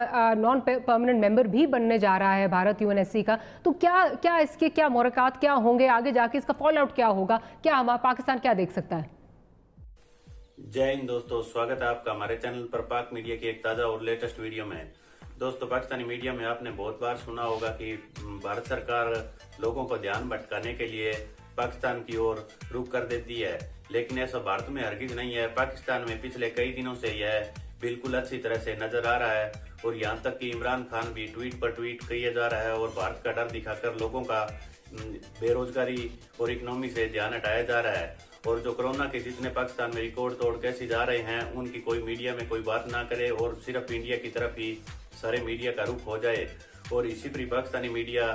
Non permanent member भी बनने जा रहा है भारत यूएनएससी का, तो क्या इसके क्या मुराकात क्या होंगे आगे जाके, इसका फॉल आउट क्या होगा, क्या हमारा पाकिस्तान क्या देख सकता है? जय हिंद दोस्तों, स्वागत है आपका हमारे चैनल पर पाक मीडिया की एक ताज़ा और लेटेस्ट वीडियो में। दोस्तों, पाकिस्तानी मीडिया में आपने बहुत बार सुना होगा कि भारत सरकार लोगों को ध्यान भटकाने के लिए पाकिस्तान की ओर रुख कर देती है, लेकिन ऐसा भारत में हरगिज नहीं है। पाकिस्तान में पिछले कई दिनों से यह बिल्कुल अच्छी तरह से नजर आ रहा है और यहाँ तक कि इमरान खान भी ट्वीट पर ट्वीट किया जा रहा है और भारत का डर दिखाकर लोगों का बेरोजगारी और इकोनॉमी से ध्यान हटाया जा रहा है। और जो कोरोना के जितने पाकिस्तान में रिकॉर्ड तोड़ कैसे जा रहे हैं, उनकी कोई मीडिया में कोई बात ना करे और सिर्फ इंडिया की तरफ ही सारे मीडिया का रुख हो जाए। और इसी पर पाकिस्तानी मीडिया,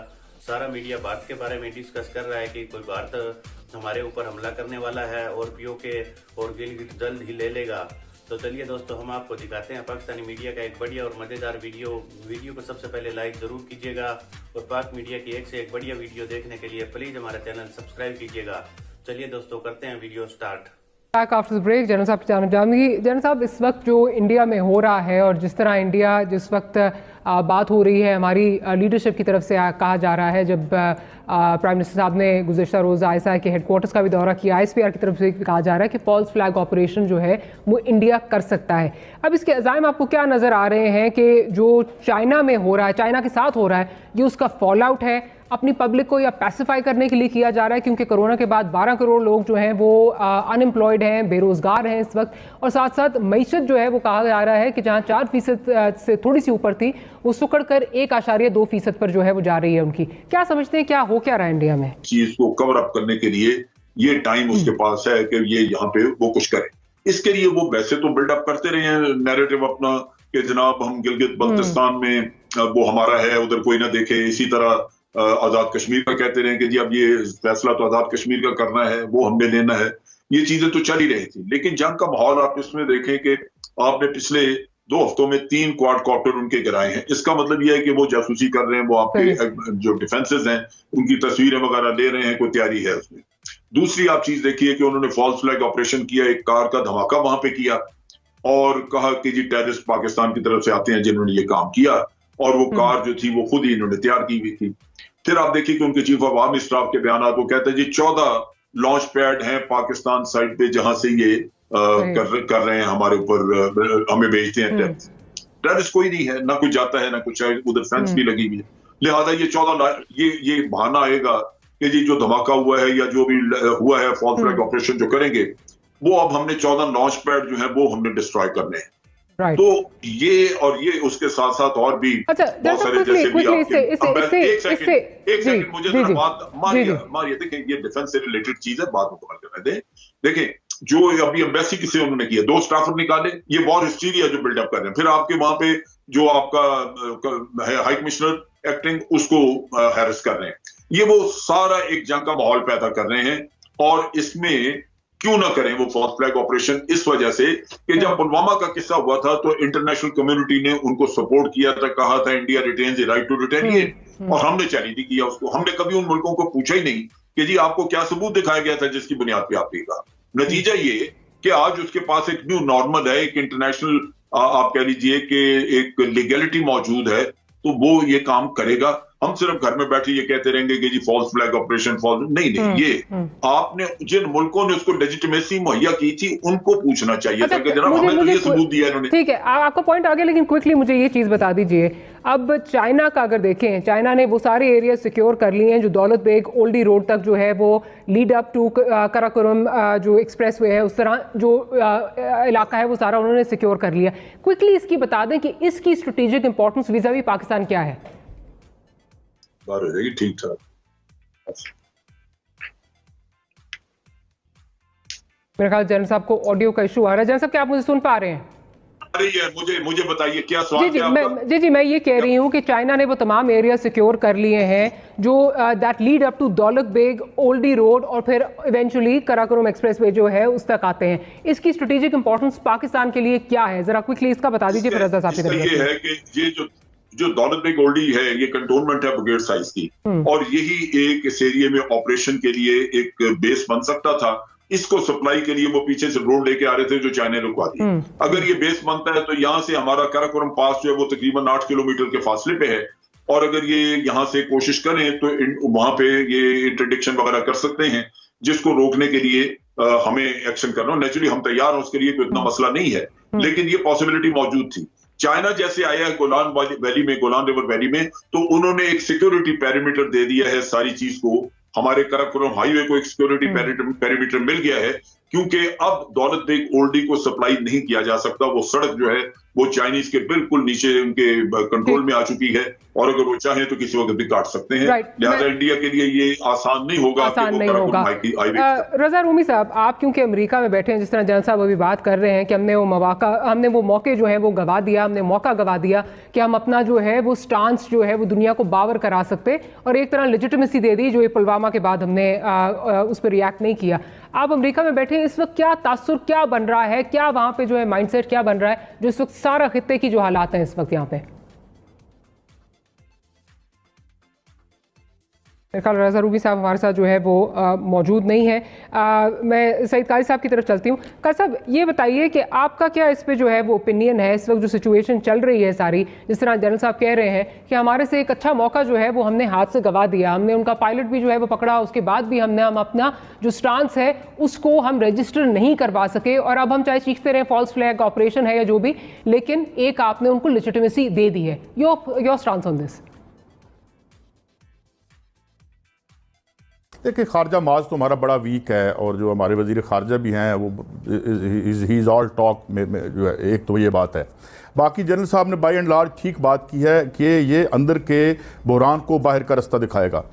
सारा मीडिया भारत के बारे में डिस्कस कर रहा है कि कोई भारत हमारे ऊपर हमला करने वाला है और पीओके और गिलगित जल्द ही ले लेगा। तो चलिए दोस्तों, हम आपको दिखाते हैं पाकिस्तानी मीडिया का एक बढ़िया और मजेदार वीडियो को सबसे पहले लाइक जरूर कीजिएगा और पाक मीडिया की एक से एक बढ़िया वीडियो देखने के लिए प्लीज हमारा चैनल सब्सक्राइब कीजिएगा। चलिए दोस्तों, करते हैं video start. Back after the break. General साहब जानना चाहूँगी, जनरल साहब, इस वक्त जो इंडिया में हो रहा है और जिस तरह इंडिया जिस वक्त बात हो रही है हमारी लीडरशिप की तरफ से कहा जा रहा है, जब प्राइम मिनिस्टर साहब ने गुज़िश्ता रोज़ आईएसआई के हेडक्वार्टर्स का भी दौरा किया, आईएसपीआर की तरफ से कहा जा रहा है कि फॉल्स फ्लैग ऑपरेशन जो है वो इंडिया कर सकता है। अब इसके अज़ाइम आपको क्या नज़र आ रहे हैं कि जो चाइना में हो रहा है, चाइना के साथ हो रहा है, ये उसका फॉल आउट है, अपनी पब्लिक को या पैसिफाई करने के लिए किया जा रहा है? क्योंकि कोरोना के बाद 12 करोड़ लोग जो हैं वो अनएम्प्लॉयड हैं, बेरोजगार हैं इस वक्त, और साथ साथ मईशत जो है वो कहा जा रहा है कि जहां 4% से थोड़ी सी ऊपर थी, वो सुकड़ कर 1.2% पर जो है वो जा रही है उनकी। क्या समझते हैं, क्या हो क्या रहा है इंडिया में? चीज को कवर अप करने के लिए ये टाइम उसके पास है कि ये यहाँ पे वो कुछ करे। इसके लिए वो वैसे तो बिल्डअप करते रहे हैं नैरेटिव अपना कि जनाब हम गिलगित बल्तिस्तान में वो हमारा है, उधर कोई ना देखे। इसी तरह आजाद कश्मीर का कहते रहे कि जी अब ये फैसला तो आजाद कश्मीर का करना है, वो हमने लेना है। ये चीजें तो चल ही रही थी, लेकिन जंग का माहौल आप इसमें देखें कि आपने पिछले 2 हफ्तों में 3 क्वाडकॉप्टर उनके गिराए हैं। इसका मतलब यह है कि वो जासूसी कर रहे हैं, वो आपके जो डिफेंसेस हैं उनकी तस्वीरें वगैरह ले रहे हैं, कोई तैयारी है उसमें। दूसरी आप चीज देखिए कि उन्होंने फॉल्स फ्लैग ऑपरेशन किया, एक कार का धमाका वहां पे किया और कहा कि जी टेररिस्ट पाकिस्तान की तरफ से आते हैं जिन्होंने ये काम किया, और वो कार जो थी वो खुद ही इन्होंने तैयार की हुई थी। फिर आप देखिए कि उनके चीफ ऑफ आर्मी स्टाफ के बयान, वो कहते हैं जी 14 लॉन्च पैड हैं पाकिस्तान साइड पे जहां से ये कर रहे हैं हमारे ऊपर, हमें भेजते हैं टेररिस्ट। कोई नहीं है, ना कुछ जाता है ना कुछ, उधर फेंस भी लगी हुई है। लिहाजा ये 14 ये बहाना आएगा कि जी जो धमाका हुआ है या जो भी हुआ है फॉल्स फ्लैग ऑपरेशन जो करेंगे, वो अब हमने 14 लॉन्च पैड जो है वो हमने डिस्ट्रॉय करने हैं। तो ये और ये उसके साथ साथ और भी बहुत सारे, जैसे भी आपके एक सेकंड मुझे जरा बात मारिए। देखिए ये डिफेंस से रिलेटेड चीज है, बात मुकम्मल करने दें। देखिए जो अभी एम्बेसी किसे उन्होंने किया, 2 स्टाफर निकाले, ये वॉर हिस्टीरिया जो बिल्डअप कर रहे हैं। फिर आपके वहां पे जो आपका हाई कमिश्नर एक्टिंग, उसको हैरेस कर रहे हैं। ये वो सारा एक जंग का माहौल पैदा कर रहे हैं। और इसमें क्यों ना करें वो फॉल्स फ्लैग ऑपरेशन, इस वजह से कि जब पुलवामा का किस्सा हुआ था तो इंटरनेशनल कम्युनिटी ने उनको सपोर्ट किया था, कहा था India retains the right to retaliate, और हमने चैलेंज किया उसको। हमने कभी उन मुल्कों को पूछा ही नहीं कि जी आपको क्या सबूत दिखाया गया था जिसकी बुनियाद पे आपने कहा। नतीजा ये कि आज उसके पास एक न्यू नॉर्मल है, एक इंटरनेशनल आप कह लीजिए कि एक लीगैलिटी मौजूद है, तो वो ये काम करेगा। हम सिर्फ घर में बैठे ये कहते रहेंगे कि जी फॉल्स फ्लैग ऑपरेशन नहीं, ये आपने जिन मुल्कों ने उसको लेजिटिमेसी मुहैया की थी उनको पूछना चाहिए था कि जनाब हमें तो ये सबूत दिया इन्होंने। ठीक है, आपका पॉइंट आ गया, लेकिन क्विकली मुझे ये चीज बता दीजिए। अब चाइना का अगर देखें, चाइना ने वो सारे एरिया सिक्योर कर लिए हैं जो दौलत बेग ओल्डी रोड तक जो है वो लीड अप टू कराकोरम जो एक्सप्रेस वे है, उस तरह जो इलाका है वो सारा उन्होंने सिक्योर कर लिया। क्विकली इसकी बता दें कि इसकी स्ट्रेटेजिक इंपॉर्टेंस वीज़ा-वी पाकिस्तान क्या है? बात हो जाएगी ठीक ठाक। मेरे ख्याल जनरल साहब को ऑडियो का इशू आ रहा है। जनरल साहब, क्या आप मुझे सुन पा रहे हैं? मुझे बताइए क्या सवाल। जी, मैं ये कह रही हूँ कि चाइना ने वो तमाम एरिया सिक्योर कर लिए हैं जो that lead up to Daulat Beg Oldi road और फिर इवेंचुअली कराकोरम एक्सप्रेस वे जो है उस तक आते हैं। इसकी स्ट्रेटेजिक इंपॉर्टेंस पाकिस्तान के लिए क्या है, जरा क्विकली इसका बता दीजिए। फिर रजा साहब ये है कि ये जो दौलत बेग ओल्डी है ये कंटोनमेंट है ब्रिगेड साइज की, और यही एक इस एरिया में ऑपरेशन के लिए एक बेस बन सकता था। इसको सप्लाई के लिए वो पीछे से रोड लेके आ रहे थे जो चाइना ने रुकवा दी। अगर ये बेस बनता है तो यहाँ से हमारा काराकोरम पास जो है वो तकरीबन 8 किलोमीटर के फासले पे है, और अगर ये यहाँ से कोशिश करें तो वहां पे ये इंटरडिक्शन वगैरह कर सकते हैं, जिसको रोकने के लिए हमें एक्शन करना। नेचुरली हम तैयार हैं उसके लिए, कोई इतना मसला नहीं है, लेकिन ये पॉसिबिलिटी मौजूद थी। चाइना जैसे आया है गोलान वैली में, गोलान रिवर वैली में, तो उन्होंने एक सिक्योरिटी पैरामीटर दे दिया है सारी चीज को। हमारे काराकोरम हाईवे को एक सिक्योरिटी पैरामीटर मिल गया है, क्योंकि अब दौलत बेग ओल्डी को सप्लाई नहीं किया जा सकता। वो सड़क जो है वो चाइनीज के बिल्कुल नीचे उनके कंट्रोल में आ चुकी है, और अगर वो चाहें तो किसी वक्त भी काट सकते हैं। लिहाजा इंडिया के लिए ये आसान नहीं होगा, आसान नहीं होगा। रजा रूमी साहब, आप क्योंकि अमेरिका में बैठे हैं, जिस तरह जनरल साहब अभी बात कर रहे हैं कि हमने वो मौके जो है वो गवा दिया, हमने मौका गवा दिया कि हम अपना जो है वो स्टांस जो है वो दुनिया को बावर करा सकते, और एक तरह लेजिटिमेसी दे दी जो ये पुलवामा के बाद हमने उस पर रिएक्ट नहीं किया। आप अमेरिका में बैठे हैं, इस वक्त क्या तासुर क्या बन रहा है, क्या वहां पे जो है माइंडसेट क्या बन रहा है, जो इस वक्त सारा खित्ते की जो हालात हैं इस वक्त यहाँ पे? मेरे ख्याल रज़ा रूमी साहब हमारे साथ जो है वो मौजूद नहीं है। मैं सईद कारी साहब की तरफ चलती हूँ। कारी साहब, ये बताइए कि आपका क्या इस पे जो है वो ओपिनियन है, इस वक्त जो सिचुएशन चल रही है सारी, जिस तरह जनरल साहब कह रहे हैं कि हमारे से एक अच्छा मौका जो है वो हमने हाथ से गवा दिया, हमने उनका पायलट भी जो है वो पकड़ा, उसके बाद भी हम अपना जो स्टांस है उसको हम रजिस्टर नहीं करवा सके, और अब हम चाहे चीखते रहे फॉल्स फ्लैग ऑपरेशन है या जो भी, लेकिन एक आपने उनको लेजिटिमेसी दे दी है। Your stance on this? देखिए, खारजा माज तो हमारा बड़ा वीक है, और जो हमारे वजीर खारजा भी हैं वो ही इज़ ऑल टॉक में जो है, एक तो ये बात है। बाकी जनरल साहब ने बाई एंड लार्ज ठीक बात की है कि ये अंदर के बहरान को बाहर का रास्ता दिखाएगा।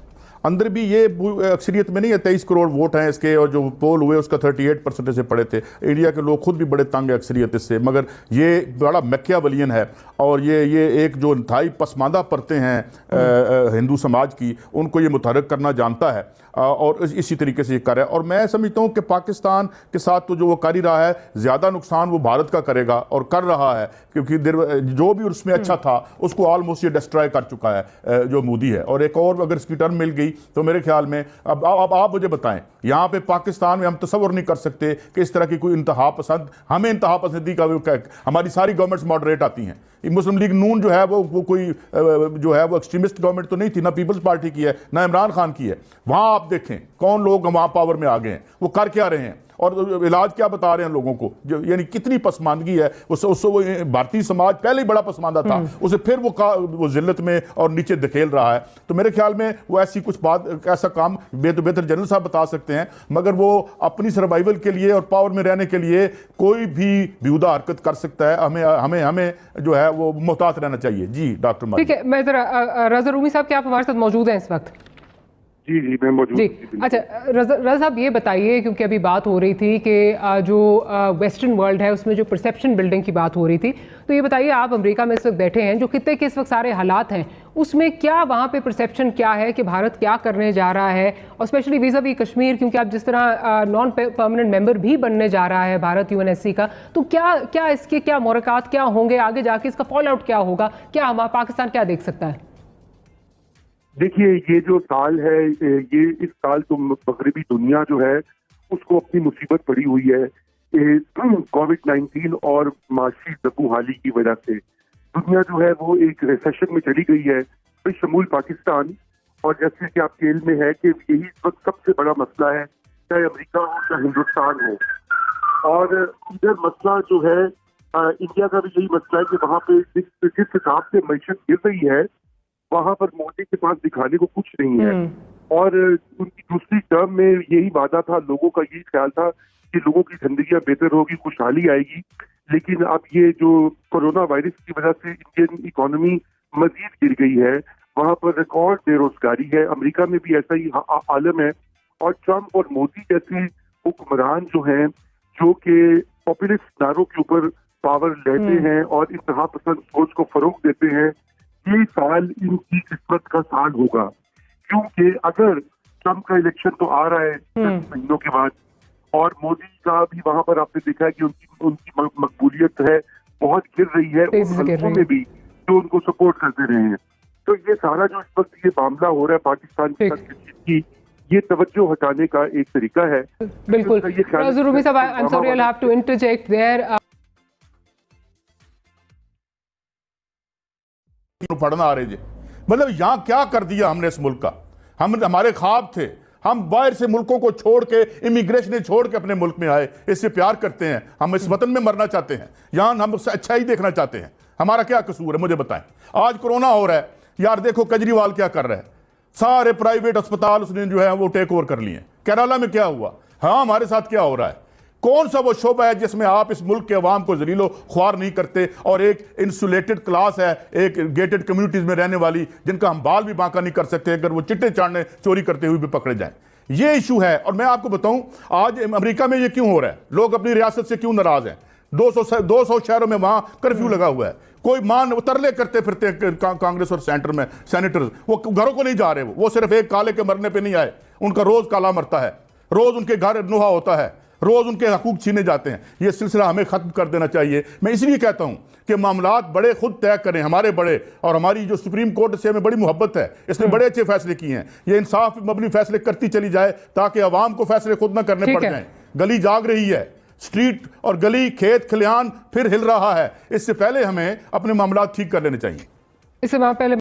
अंदर भी ये अक्सरियत में नहीं है, 23 करोड़ वोट हैं इसके, और जो पोल हुए उसका 38% से पड़े थे। इंडिया के लोग खुद भी बड़े तंग है अक्सरियत इससे, मगर ये बड़ा मैकियावेलियन है, और ये एक जो इंतहाई पसमानदा परतें हैं हिंदू समाज की, उनको ये मुतहर्रिक करना जानता है, और इसी तरीके से ये कर रहा है। और मैं समझता हूँ कि पाकिस्तान के साथ तो जो वो कर ही रहा है, ज़्यादा नुकसान वो भारत का करेगा, और कर रहा है, क्योंकि जो भी उसमें अच्छा था उसको ऑलमोस्ट ये डिस्ट्रॉय कर चुका है जो मोदी है। और एक और अगर इसकी टर्म मिल गई तो मेरे ख्याल में अब आप मुझे बताएं, यहाँ पे पाकिस्तान में हम तसव्वुर नहीं कर सकते कि इस तरह की कोई इंतहा पसंद, हमें इंतहा पसंदी का, हमारी सारी गवर्नमेंट्स मॉडरेट आती हैं। मुस्लिम लीग नून जो है वो कोई जो है वो एक्सट्रीमिस्ट गवर्नमेंट तो नहीं थी, ना पीपल्स पार्टी की है ना इमरान खान की है। वहाँ आप देखें कौन लोग वहाँ पावर में आ गए हैं, वो कर क्या रहे हैं, और इलाज क्या बता रहे हैं लोगों को, जो यानी कितनी पसमानदगी है। उससे वो भारतीय समाज पहले ही बड़ा पसमानदा था, उसे फिर वो जिल्लत में और नीचे धकेल रहा है। तो मेरे ख्याल में वो ऐसी कुछ बात, ऐसा काम बेहतर जनरल साहब बता सकते हैं, मगर वो अपनी सर्वाइवल के लिए और पावर में रहने के लिए कोई भी बेहुदा हरकत कर सकता है। हमें जो है वो मोहतात रहना चाहिए। जी डॉक्टर, ठीक है, मैं जरा रज़ा रूमी साहब, क्या आप हमारे साथ मौजूद हैं इस वक्त? जी मैं मौजूद। जी, अच्छा रज़ा साहब, ये बताइए, क्योंकि अभी बात हो रही थी कि जो वेस्टर्न वर्ल्ड है उसमें जो परसेप्शन बिल्डिंग की बात हो रही थी, तो ये बताइए, आप अमेरिका में इस वक्त बैठे हैं, जो खित्ते के इस वक्त सारे हालात हैं, उसमें क्या वहाँ पे परसेप्शन क्या है कि भारत क्या करने जा रहा है, और स्पेशली वीज़ा-वी कश्मीर, क्योंकि आप जिस तरह नॉन परमानेंट मेंबर भी बनने जा रहा है भारत UNSC का, तो क्या इसके क्या मुराकात क्या होंगे आगे जाके, इसका फॉल आउट क्या होगा, क्या हमारा पाकिस्तान क्या देख सकता है? देखिए, ये जो साल है, ये इस साल तो मगरबी दुनिया जो है उसको अपनी मुसीबत पड़ी हुई है कोविड-19 और माशी दबूहाली की वजह से। दुनिया जो है वो एक रिसेशन में चली गई है, शमूल पाकिस्तान। और जैसे कि आपके इल्म में है कि यही इस वक्त सबसे बड़ा मसला है, चाहे अमेरिका हो चाहे हिंदुस्तान हो। और इधर मसला जो है इंडिया का भी यही मसला है कि वहाँ पे जिस हिसाब से मैशत गिर रही है, वहां पर मोदी के पास दिखाने को कुछ नहीं है। और उनकी दूसरी टर्म में यही वादा था, लोगों का यही ख्याल था कि लोगों की जिंदगियां बेहतर होगी, खुशहाली आएगी। लेकिन अब ये जो कोरोना वायरस की वजह से इंडियन इकोनॉमी मजीद गिर गई है, वहां पर रिकॉर्ड बेरोजगारी है। अमेरिका में भी ऐसा ही आलम है। और ट्रंप और मोदी जैसे हुक्मरान जो हैं, जो कि पॉपुलिस्ट नारों के ऊपर पावर लेते हैं और इंतहा पसंद सोच को फरोग देते हैं, ये साल इनकी किस्मत का साल होगा। क्योंकि अगर ट्रंप का इलेक्शन तो आ रहा है 10 महीनों के बाद, और मोदी का भी वहां पर आपने देखा है कि उनकी मकबूलियत है बहुत गिर रही है, उन में भी जो उनको सपोर्ट करते रहे हैं। तो ये सारा जो इस वक्त ये मामला हो रहा है पाकिस्तान के साथ की, ये तवज्जो हटाने का एक तरीका है। बिल्कुल। ये ख्याल नवाजुर रूमी साहब, I am sorry, I have to interject there. पढ़ना आ रहे थे, मतलब यहाँ क्या कर दिया हमने इस मुल्क का। हमारे ख्वाब थे, हम बाहर से मुल्कों को छोड़ के, इमिग्रेशन छोड़ के अपने मुल्क में आए, इससे प्यार करते हैं, हम इस वतन में मरना चाहते हैं, यहाँ हम अच्छा ही देखना चाहते हैं। हमारा क्या कसूर है, मुझे बताएं। आज कोरोना हो रहा है यार, देखो केजरीवाल क्या कर रहा है, सारे प्राइवेट अस्पताल उसने जो है वो टेक ओवर कर लिए। केरला में क्या हुआ, हाँ हमारे साथ क्या हो रहा है। कौन सा वो शोबा है जिसमें आप इस मुल्क के अवाम को जलीलो ख्वार नहीं करते, और एक इंसुलेटेड क्लास है, एक गेटेड कम्युनिटीज में रहने वाली, जिनका हम बाल भी बांका नहीं कर सकते अगर वो चिट्टे चाड़ने चोरी करते हुए भी पकड़े जाएं। ये इशू है। और मैं आपको बताऊं आज अमेरिका में ये क्यों हो रहा है, लोग अपनी रियासत से क्यों नाराज हैं। 200 शहरों में वहां कर्फ्यू लगा हुआ है, कोई तरले करते फिरते कांग्रेस और सेंटर में सेनेटर्स, वो घरों को नहीं जा रहे, वो सिर्फ एक काले के मरने पे नहीं आए, उनका रोज काला मरता है, रोज उनके घर नुहा होता है, रोज उनके हकूक छीने जाते हैं। ये सिलसिला हमें खत्म कर देना चाहिए। मैं इसलिए कहता हूं कि मामलात बड़े खुद तय करें, हमारे बड़े, और हमारी जो सुप्रीम कोर्ट से हमें बड़ी मोहब्बत है, इसने बड़े अच्छे फैसले किए हैं। ये इंसाफ मबनी फैसले करती चली जाए ताकि अवाम को फैसले खुद ना करने पड़ जाएं। गली जाग रही है, स्ट्रीट और गली, खेत खलिहान फिर हिल रहा है। इससे पहले हमें अपने मामलात ठीक कर लेने चाहिए। इससे पहले